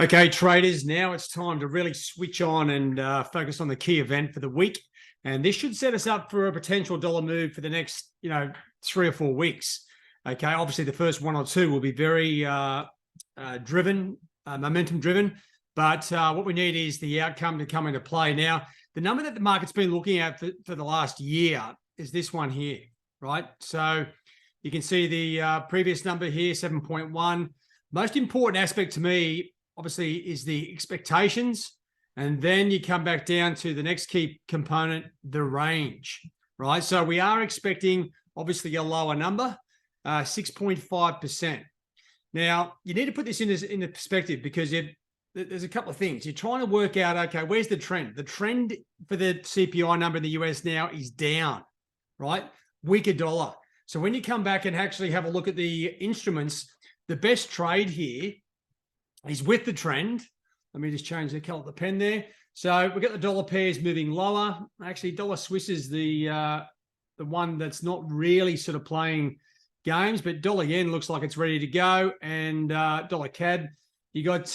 Okay, traders, now it's time to really switch on and focus on the key event for the week. And this should set us up for a potential dollar move for the next, 3 or 4 weeks. Okay, obviously the first one or two will be very driven, momentum driven. But what we need is the outcome to come into play. Now, the number that the market's been looking at for the last year is this one here, right? So you can see the previous number here, 7.1. Most important aspect to me, obviously, is the expectations. And then you come back down to the next key component, the range, right? So we are expecting, obviously, a lower number, 6.5%. Now, you need to put this into perspective because there's a couple of things. You're trying to work out, okay, where's the trend? The trend for the CPI number in the US now is down, right? Weaker dollar. So when you come back and actually have a look at the instruments, the best trade here is with the trend. Let me just change the color of the pen there. So we've got the dollar pairs moving lower. Actually, dollar Swiss is the one that's not really sort of playing games, but dollar yen looks like it's ready to go. And dollar CAD, you got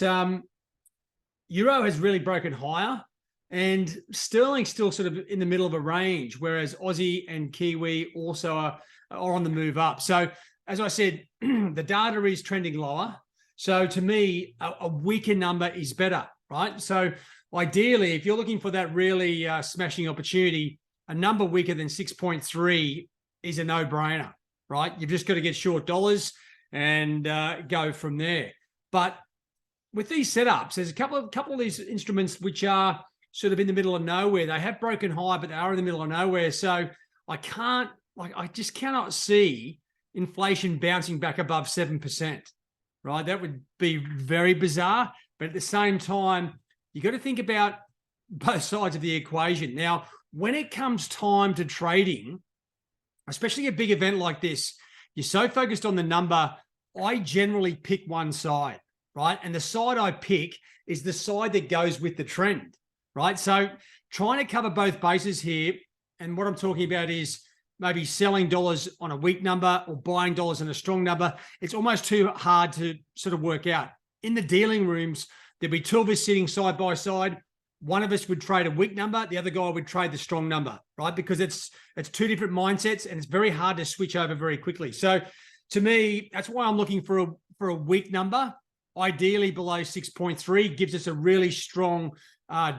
euro has really broken higher, and sterling still sort of in the middle of a range, whereas Aussie and Kiwi also are on the move up. So as I said, the data is trending lower. So to me, a weaker number is better, right? So ideally, if you're looking for that really smashing opportunity, a number weaker than 6.3 is a no-brainer, right? You've just got to get short dollars and go from there. But with these setups, there's a couple of these instruments which are sort of in the middle of nowhere. They have broken high, but they are in the middle of nowhere. So I just cannot see inflation bouncing back above 7%. Right, that would be very bizarre. But at the same time, you got to think about both sides of the equation. Now, when it comes time to trading, especially a big event like this, you're so focused on the number. I generally pick one side, right? And the side I pick is the side that goes with the trend, right? So trying to cover both bases here. And what I'm talking about is maybe selling dollars on a weak number or buying dollars on a strong number. It's almost too hard to sort of work out. In the dealing rooms, there'd be two of us sitting side by side. One of us would trade a weak number. The other guy would trade the strong number, right? Because it's two different mindsets, and it's very hard to switch over very quickly. So to me, that's why I'm looking for a weak number. Ideally below 6.3 gives us a really strong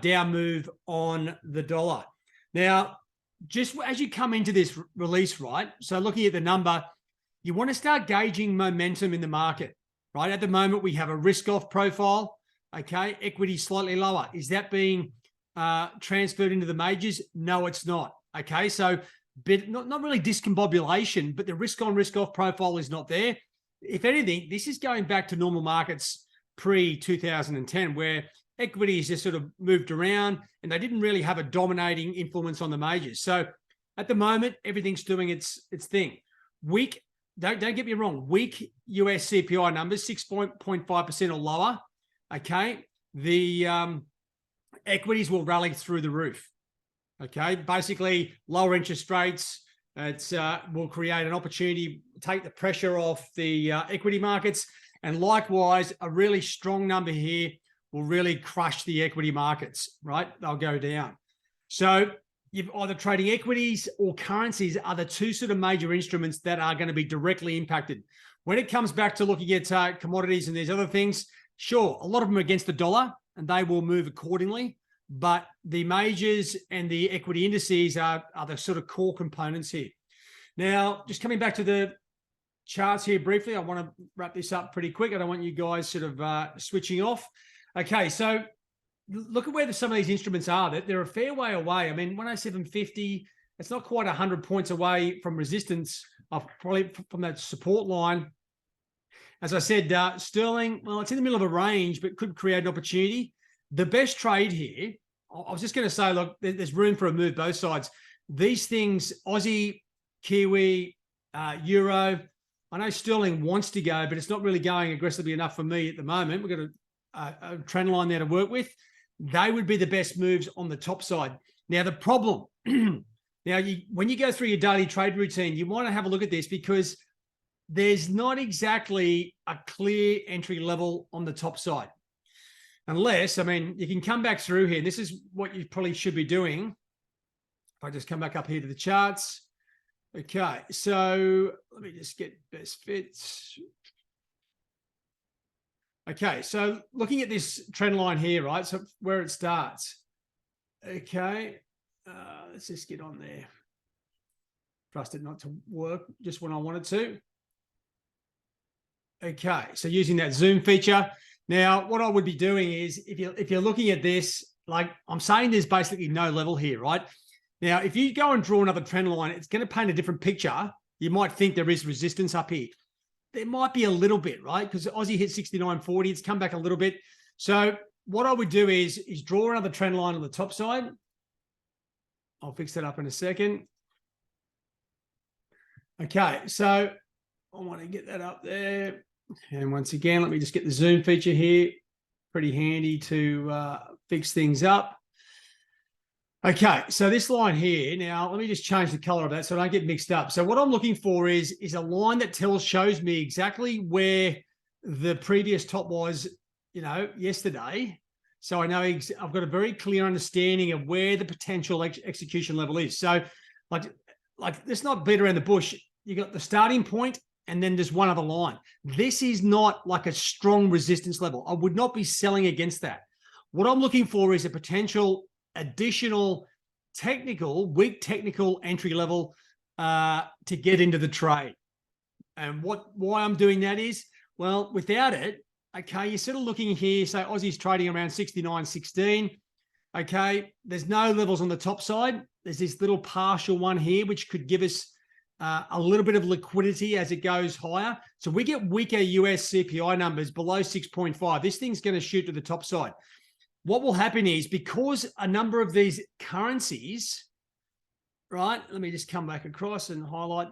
down move on the dollar. Now, just as you come into this release, right? So looking at the number, you want to start gauging momentum in the market, right? At the moment, we have a risk-off profile, okay? Equity slightly lower. Is that being transferred into the majors? No, it's not, okay? So not really discombobulation, but the risk-on, risk-off profile is not there. If anything, this is going back to normal markets pre-2010, where equities just sort of moved around and they didn't really have a dominating influence on the majors. So at the moment, everything's doing its thing. Weak, don't get me wrong, weak US CPI numbers, 6.5% or lower, okay? The equities will rally through the roof, okay? Basically, lower interest rates, will create an opportunity, take the pressure off the equity markets, and likewise, a really strong number here will really crush the equity markets, right? They'll go down. So you've either trading equities or currencies are the two sort of major instruments that are going to be directly impacted. When it comes back to looking at commodities and these other things, sure, a lot of them are against the dollar and they will move accordingly. But the majors and the equity indices are the sort of core components here. Now, just coming back to the charts here briefly, I want to wrap this up pretty quick. I don't want you guys sort of switching off. Okay, so look at where some of these instruments are. They're a fair way away. I mean, 107.50, it's not quite 100 points away from resistance, probably from that support line. As I said, sterling, well, it's in the middle of a range, but could create an opportunity. The best trade here, I was just going to say, look, there's room for a move both sides. These things, Aussie, Kiwi, Euro, I know sterling wants to go, but it's not really going aggressively enough for me at the moment. We've got a trend line there to work with. They would be the best moves on the top side. Now, the problem, when you go through your daily trade routine, you want to have a look at this because there's not exactly a clear entry level on the top side. Unless, I mean, you can come back through here. This is what you probably should be doing. If I just come back up here to the charts. Okay, so let me just get best fits. Okay, so looking at this trend line here, right? So where it starts. Okay, let's just get on there. Trust it not to work just when I wanted to. Okay, so using that zoom feature. Now, what I would be doing is if you're looking at this, like I'm saying, there's basically no level here, right? Now, if you go and draw another trend line, it's going to paint a different picture. You might think there is resistance up here. There might be a little bit, right? Because Aussie hit 69.40. It's come back a little bit. So what I would do is draw another trend line on the top side. I'll fix that up in a second. Okay, so I want to get that up there. And once again, let me just get the zoom feature here. Pretty handy to fix things up. Okay, so this line here, now let me just change the color of that so I don't get mixed up. So what I'm looking for is a line that shows me exactly where the previous top was, yesterday. So I know I've got a very clear understanding of where the potential execution level is. So like let's not beat around the bush. You got the starting point and then there's one other line. This is not like a strong resistance level. I would not be selling against that. What I'm looking for is a potential additional weak technical entry level to get into the trade. And why I'm doing that is, well, without it, okay, you're sort of looking here, say Aussie's trading around 69.16. Okay, there's no levels on the top side. There's this little partial one here, which could give us a little bit of liquidity as it goes higher. So we get weaker US CPI numbers below 6.5. This thing's going to shoot to the top side. What will happen is, because a number of these currencies, right? Let me just come back across and highlight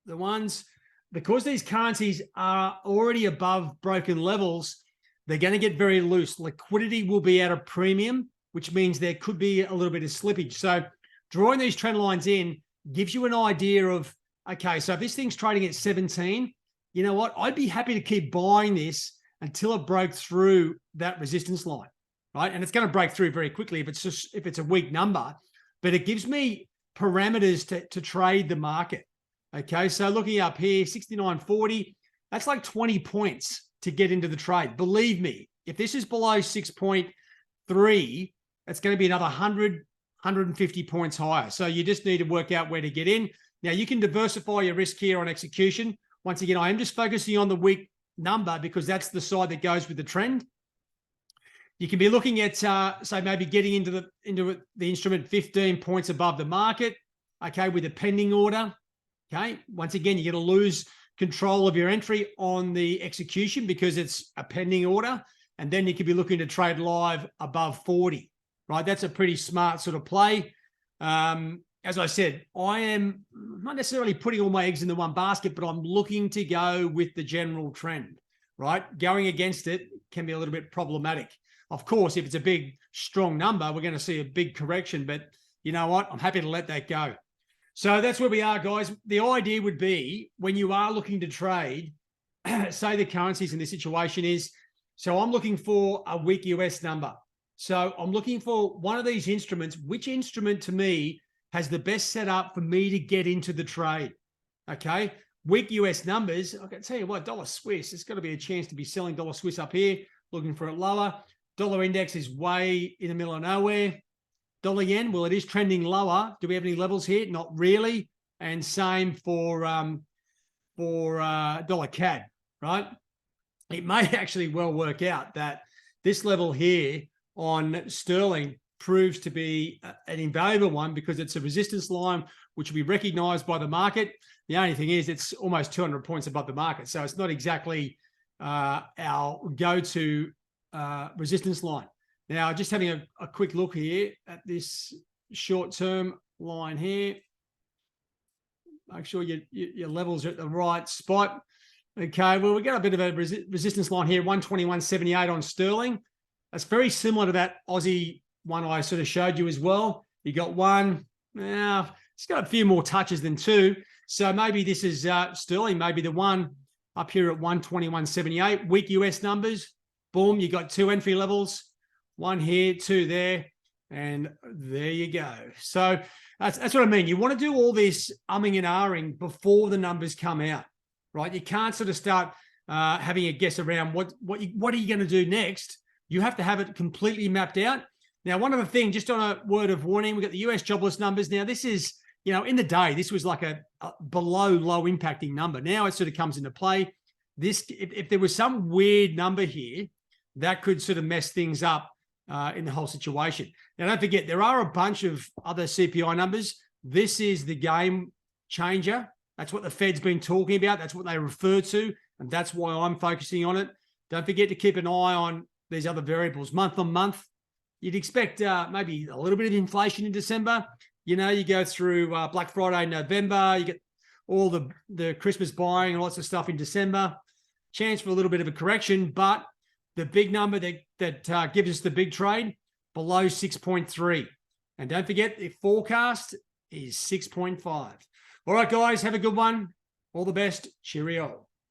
the ones. Because these currencies are already above broken levels, they're going to get very loose. Liquidity will be at a premium, which means there could be a little bit of slippage. So drawing these trend lines in gives you an idea of, okay, so if this thing's trading at 17, you know what? I'd be happy to keep buying this until it broke through that resistance line, right? And it's going to break through very quickly if it's a weak number, but it gives me parameters to trade the market. Okay, so looking up here, 69.40, that's like 20 points to get into the trade. Believe me, if this is below 6.3, it's going to be another 100, 150 points higher. So you just need to work out where to get in. Now, you can diversify your risk here on execution. Once again, I am just focusing on the weak number because that's the side that goes with the trend. You can be looking at, say, maybe getting into the instrument 15 points above the market, okay, with a pending order. Okay, once again, you're going to lose control of your entry on the execution because it's a pending order. And then you could be looking to trade live above 40, right? That's a pretty smart sort of play. As I said, I am not necessarily putting all my eggs in the one basket, but I'm looking to go with the general trend, right? Going against it can be a little bit problematic. Of course, if it's a big, strong number, we're going to see a big correction. But you know what? I'm happy to let that go. So that's where we are, guys. The idea would be when you are looking to trade, say the currencies in this situation is, so I'm looking for a weak US number. So I'm looking for one of these instruments. Which instrument to me has the best setup for me to get into the trade? Okay. Weak US numbers. I can tell you what, dollar Swiss, there's got to be a chance to be selling dollar Swiss up here, looking for it lower. Dollar index is way in the middle of nowhere. Dollar yen, well, it is trending lower. Do we have any levels here? Not really. And same for dollar CAD, right? It may actually well work out that this level here on sterling proves to be an invaluable one because it's a resistance line which will be recognized by the market. The only thing is it's almost 200 points above the market. So it's not exactly our go-to resistance line. Now, just having a quick look here at this short-term line here. Make sure your levels are at the right spot. Okay, well, we got a bit of a resistance line here, 121.78 on sterling. That's very similar to that Aussie one I sort of showed you as well. You got one. Now, it's got a few more touches than two. So maybe this is sterling, maybe the one up here at 121.78. Weak US numbers. boom, you got 2 entry levels, 1 here, 2 there, and there you go. So that's what I mean. You want to do all this umming and ahhing before the numbers come out, right? You can't sort of start having a guess around what are you going to do next. You have to have it completely mapped out. Now, one other thing, just on a word of warning, we've got the US jobless numbers. Now, this is, in the day, this was like a below low impacting number. Now it sort of comes into play. This, if there was some weird number here, that could sort of mess things up in the whole situation. Now, don't forget, there are a bunch of other CPI numbers. This is the game changer. That's what the Fed's been talking about. That's what they refer to, and that's why I'm focusing on it. Don't forget to keep an eye on these other variables. Month on month, you'd expect maybe a little bit of inflation in December. You go through Black Friday in November. You get all the Christmas buying and lots of stuff in December. Chance for a little bit of a correction, but the big number that gives us the big trade, below 6.3. And don't forget, the forecast is 6.5. All right, guys, have a good one. All the best. Cheerio.